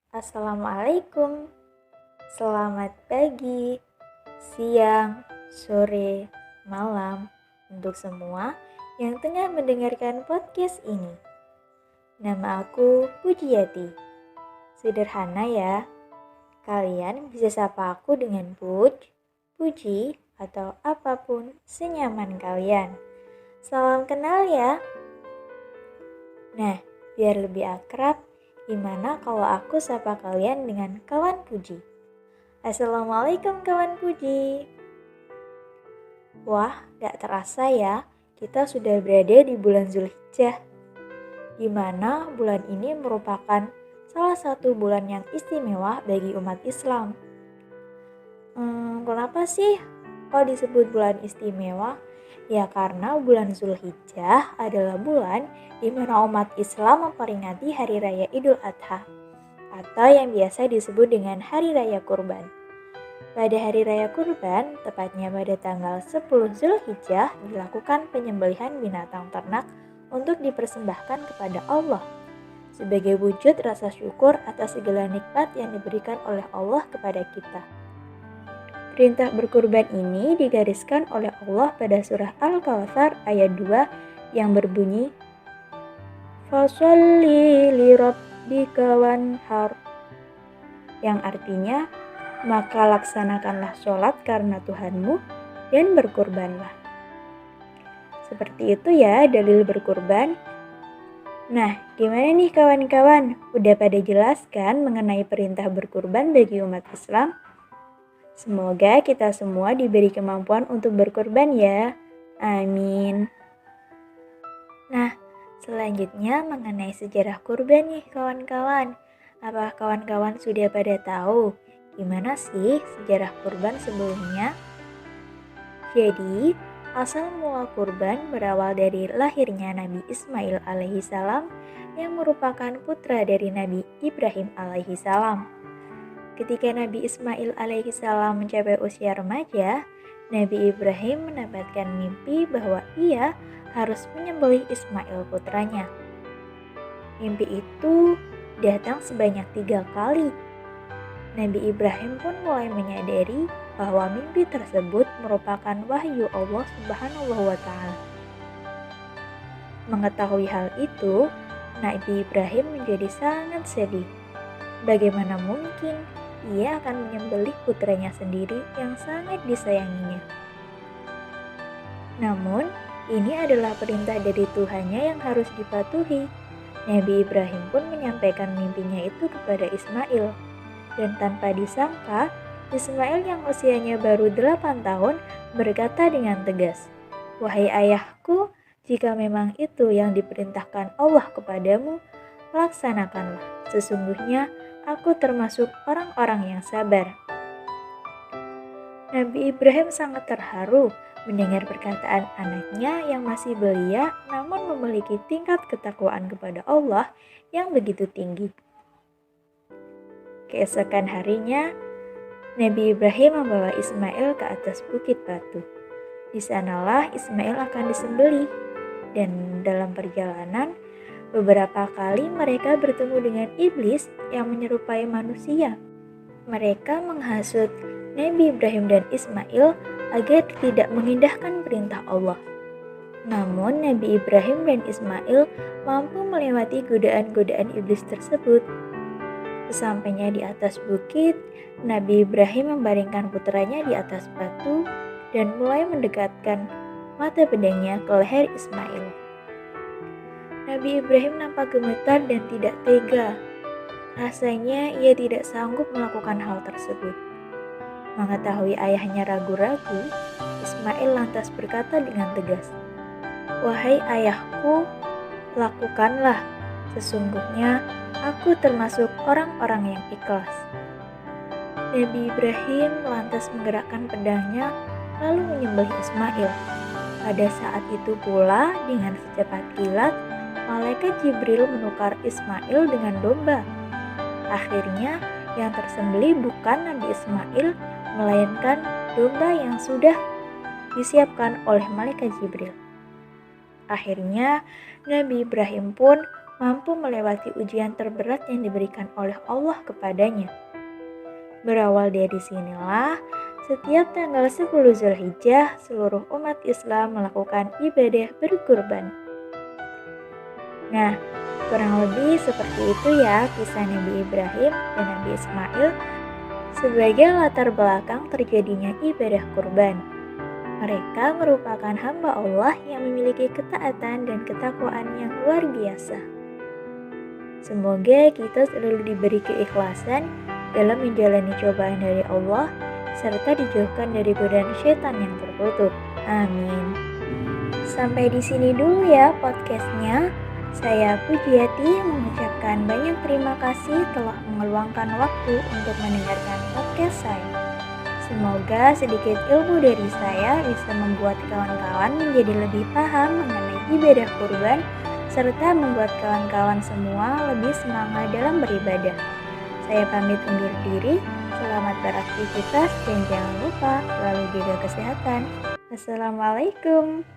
Assalamualaikum, selamat pagi, siang, sore, malam untuk semua yang tengah mendengarkan podcast ini. Nama aku Pujiati. Sederhana ya, kalian bisa sapa aku dengan Puj, Puji, atau apapun senyaman kalian. Salam kenal ya. Nah, biar lebih akrab, gimana kalau aku sapa kalian dengan kawan Puji? Assalamualaikum kawan Puji. Wah, gak terasa ya, kita sudah berada di bulan Zulhijjah. Di mana bulan ini merupakan salah satu bulan yang istimewa bagi umat Islam. Kenapa sih kok disebut bulan istimewa? Ya karena bulan Zulhijjah adalah bulan di mana umat Islam memperingati Hari Raya Idul Adha atau yang biasa disebut dengan Hari Raya Kurban. Pada Hari Raya Kurban, tepatnya pada tanggal 10 Zulhijjah, dilakukan penyembelihan binatang ternak untuk dipersembahkan kepada Allah sebagai wujud rasa syukur atas segala nikmat yang diberikan oleh Allah kepada kita. Perintah berkurban ini digariskan oleh Allah pada surah Al-Kautsar ayat 2 yang berbunyi Fasholli lirabbika wanhar, yang artinya maka laksanakanlah sholat karena Tuhanmu dan berkurbanlah. Seperti itu ya dalil berkurban. Nah, gimana nih kawan-kawan? Udah pada jelaskan mengenai perintah berkurban bagi umat Islam? Semoga kita semua diberi kemampuan untuk berkorban ya. Amin. Nah, selanjutnya mengenai sejarah kurban nih kawan-kawan. Apa kawan-kawan sudah pada tahu gimana sih sejarah kurban sebelumnya? Jadi, asal mula kurban berawal dari lahirnya Nabi Ismail alaihissalam yang merupakan putra dari Nabi Ibrahim alaihissalam. Ketika Nabi Ismail alaihissalam mencapai usia remaja, Nabi Ibrahim mendapatkan mimpi bahwa ia harus menyembelih Ismail putranya. Mimpi itu datang sebanyak 3 kali. Nabi Ibrahim pun mulai menyadari bahwa mimpi tersebut merupakan wahyu Allah Subhanahu wa Ta'ala. Mengetahui hal itu, Nabi Ibrahim menjadi sangat sedih. Bagaimana mungkin ia akan menyembelih putranya sendiri yang sangat disayanginya. Namun, ini adalah perintah dari Tuhannya yang harus dipatuhi. Nabi Ibrahim pun menyampaikan mimpinya itu kepada Ismail. Dan tanpa disangka, Ismail yang usianya baru 8 tahun berkata dengan tegas, "Wahai ayahku, jika memang itu yang diperintahkan Allah kepadamu, laksanakanlah. Sesungguhnya aku termasuk orang-orang yang sabar." Nabi Ibrahim sangat terharu mendengar perkataan anaknya yang masih belia namun memiliki tingkat ketakwaan kepada Allah yang begitu tinggi. Keesokan harinya, Nabi Ibrahim membawa Ismail ke atas bukit batu. Di sanalah Ismail akan disembelih, dan dalam perjalanan beberapa kali mereka bertemu dengan iblis yang menyerupai manusia. Mereka menghasut Nabi Ibrahim dan Ismail agar tidak mengindahkan perintah Allah. Namun Nabi Ibrahim dan Ismail mampu melewati godaan-godaan iblis tersebut. Sesampainya di atas bukit, Nabi Ibrahim membaringkan putranya di atas batu dan mulai mendekatkan mata pedangnya ke leher Ismail. Nabi Ibrahim nampak gemetar dan tidak tega. Rasanya ia tidak sanggup melakukan hal tersebut. Mengetahui ayahnya ragu-ragu, Ismail lantas berkata dengan tegas, "Wahai ayahku, lakukanlah. Sesungguhnya aku termasuk orang-orang yang ikhlas." Nabi Ibrahim lantas menggerakkan pedangnya lalu menyembelih Ismail. Pada saat itu pula dengan secepat kilat, malaikat Jibril menukar Ismail dengan domba. Akhirnya yang tersembelih bukan Nabi Ismail, melainkan domba yang sudah disiapkan oleh malaikat Jibril. Akhirnya, Nabi Ibrahim pun mampu melewati ujian terberat yang diberikan oleh Allah kepadanya. Berawal dari sinilah, setiap tanggal 10 Zulhijjah, seluruh umat Islam melakukan ibadah berkurban. Nah, kurang lebih seperti itu ya kisah Nabi Ibrahim dan Nabi Ismail sebagai latar belakang terjadinya ibadah kurban. Mereka merupakan hamba Allah yang memiliki ketaatan dan ketakwaan yang luar biasa. Semoga kita selalu diberi keikhlasan dalam menjalani cobaan dari Allah serta dijauhkan dari godaan setan yang terkutuk. Amin. Sampai di sini dulu ya podcastnya. Saya Pujiati mengucapkan banyak terima kasih telah meluangkan waktu untuk mendengarkan podcast saya. Semoga sedikit ilmu dari saya bisa membuat kawan-kawan menjadi lebih paham mengenai ibadah kurban serta membuat kawan-kawan semua lebih semangat dalam beribadah. Saya pamit undur diri, selamat beraktivitas dan jangan lupa selalu jaga kesehatan. Assalamualaikum.